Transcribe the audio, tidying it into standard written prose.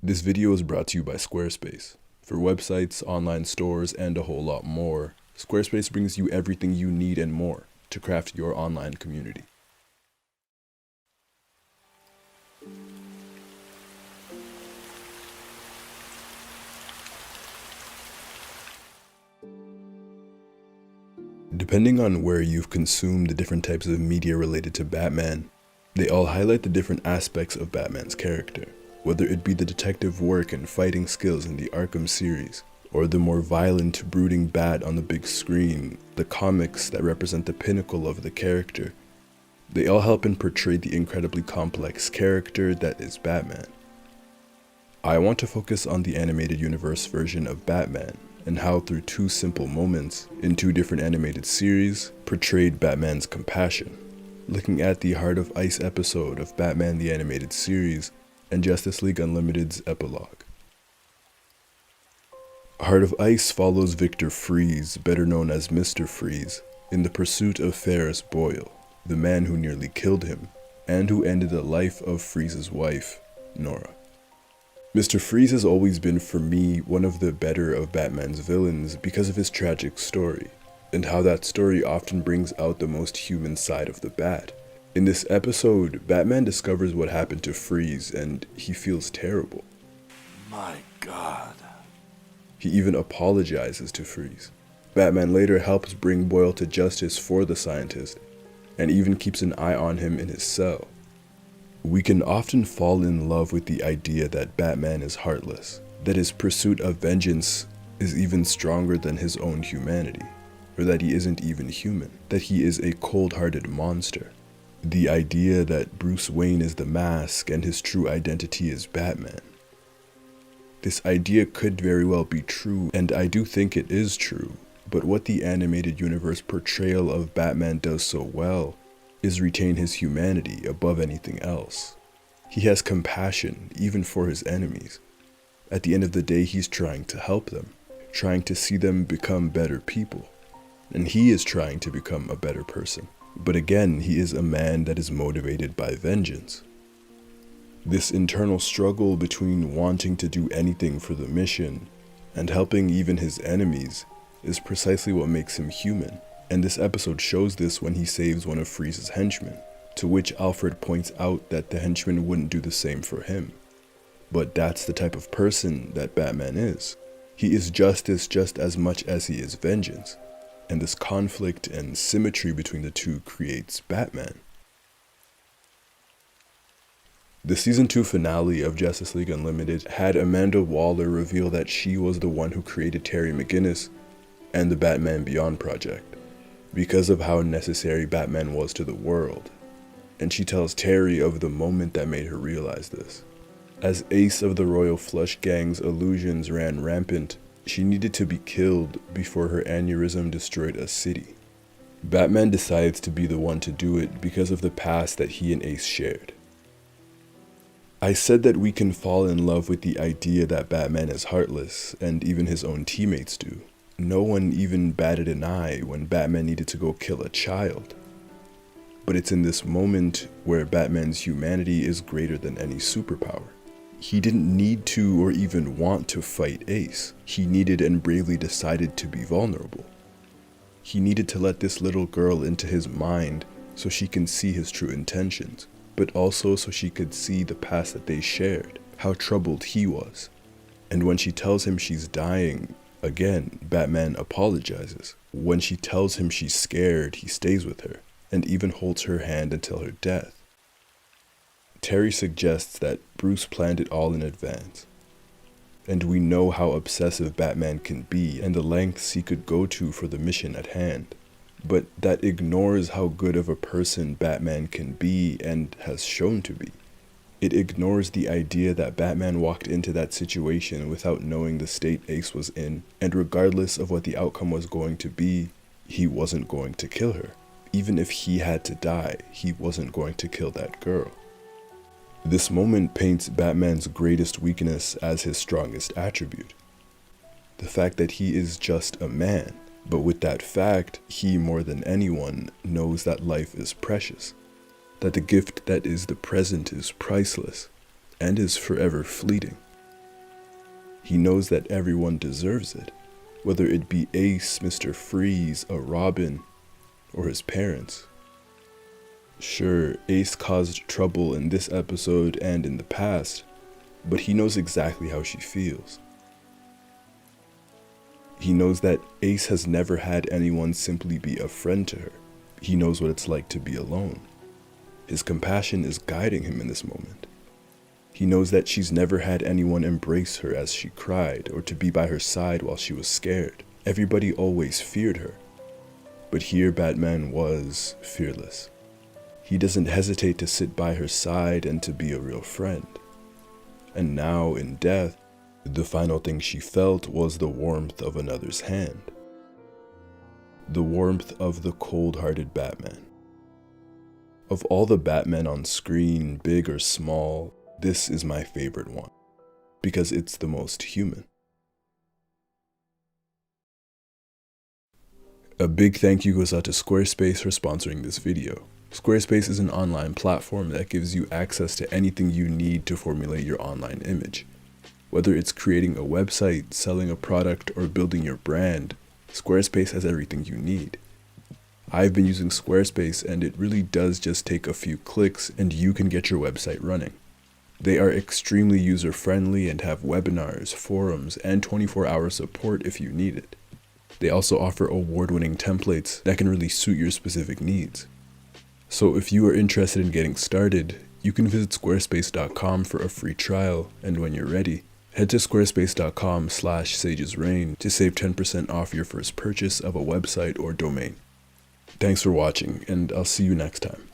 This video is brought to you by Squarespace. For websites, online stores, and a whole lot more, Squarespace brings you everything you need and more to craft your online community. Depending on where you've consumed the different types of media related to Batman, they all highlight the different aspects of Batman's character. Whether it be the detective work and fighting skills in the Arkham series, or the more violent, brooding Bat on the big screen, the comics that represent the pinnacle of the character, they all help and portray the incredibly complex character that is Batman. I want to focus on the animated universe version of Batman, and how through two simple moments, in two different animated series, portrayed Batman's compassion. Looking at the Heart of Ice episode of Batman the Animated Series, and Justice League Unlimited's epilogue. Heart of Ice follows Victor Freeze, better known as Mr. Freeze, in the pursuit of Ferris Boyle, the man who nearly killed him, and who ended the life of Freeze's wife, Nora. Mr. Freeze has always been for me one of the better of Batman's villains because of his tragic story, and how that story often brings out the most human side of the Bat. In this episode, Batman discovers what happened to Freeze, and he feels terrible. My God. He even apologizes to Freeze. Batman later helps bring Boyle to justice for the scientist, and even keeps an eye on him in his cell. We can often fall in love with the idea that Batman is heartless, that his pursuit of vengeance is even stronger than his own humanity, or that he isn't even human, that he is a cold-hearted monster. The idea that Bruce Wayne is the mask and his true identity is Batman. This idea could very well be true, and I do think it is true, but what the animated universe portrayal of Batman does so well is retain his humanity above anything else. He has compassion even for his enemies. At the end of the day, he's trying to help them, trying to see them become better people, and he is trying to become a better person. But again, he is a man that is motivated by vengeance. This internal struggle between wanting to do anything for the mission and helping even his enemies is precisely what makes him human. And this episode shows this when he saves one of Freeze's henchmen, to which Alfred points out that the henchman wouldn't do the same for him. But that's the type of person that Batman is. He is justice just as much as he is vengeance. And this conflict and symmetry between the two creates Batman. The season 2 finale of Justice League Unlimited had Amanda Waller reveal that she was the one who created Terry McGinnis and the Batman Beyond project, because of how necessary Batman was to the world. And she tells Terry of the moment that made her realize this. As Ace of the Royal Flush Gang's illusions ran rampant, she needed to be killed before her aneurysm destroyed a city. Batman decides to be the one to do it because of the past that he and Ace shared. I said that we can fall in love with the idea that Batman is heartless, and even his own teammates do. No one even batted an eye when Batman needed to go kill a child. But it's in this moment where Batman's humanity is greater than any superpower. He didn't need to or even want to fight Ace. He needed and bravely decided to be vulnerable. He needed to let this little girl into his mind so she can see his true intentions, but also so she could see the past that they shared, how troubled he was. And when she tells him she's dying, again, Batman apologizes. When she tells him she's scared, he stays with her, and even holds her hand until her death. Terry suggests that Bruce planned it all in advance. And we know how obsessive Batman can be and the lengths he could go to for the mission at hand. But that ignores how good of a person Batman can be and has shown to be. It ignores the idea that Batman walked into that situation without knowing the state Ace was in, and regardless of what the outcome was going to be, he wasn't going to kill her. Even if he had to die, he wasn't going to kill that girl. This moment paints Batman's greatest weakness as his strongest attribute. The fact that he is just a man, but with that fact, he more than anyone knows that life is precious, that the gift that is the present is priceless, and is forever fleeting. He knows that everyone deserves it, whether it be Ace, Mr. Freeze, a Robin, or his parents. Sure, Ace caused trouble in this episode and in the past, but he knows exactly how she feels. He knows that Ace has never had anyone simply be a friend to her. He knows what it's like to be alone. His compassion is guiding him in this moment. He knows that she's never had anyone embrace her as she cried or to be by her side while she was scared. Everybody always feared her. But here Batman was fearless. He doesn't hesitate to sit by her side and to be a real friend. And now, in death, the final thing she felt was the warmth of another's hand. The warmth of the cold-hearted Batman. Of all the Batmen on screen, big or small, this is my favorite one, because it's the most human. A big thank you goes out to Squarespace for sponsoring this video. Squarespace is an online platform that gives you access to anything you need to formulate your online image. Whether it's creating a website, selling a product, or building your brand, Squarespace has everything you need. I've been using Squarespace and it really does just take a few clicks and you can get your website running. They are extremely user-friendly and have webinars, forums, and 24-hour support if you need it. They also offer award-winning templates that can really suit your specific needs. So if you are interested in getting started, you can visit squarespace.com for a free trial, and when you're ready, head to squarespace.com/sagesreign to save 10% off your first purchase of a website or domain. Thanks for watching, and I'll see you next time.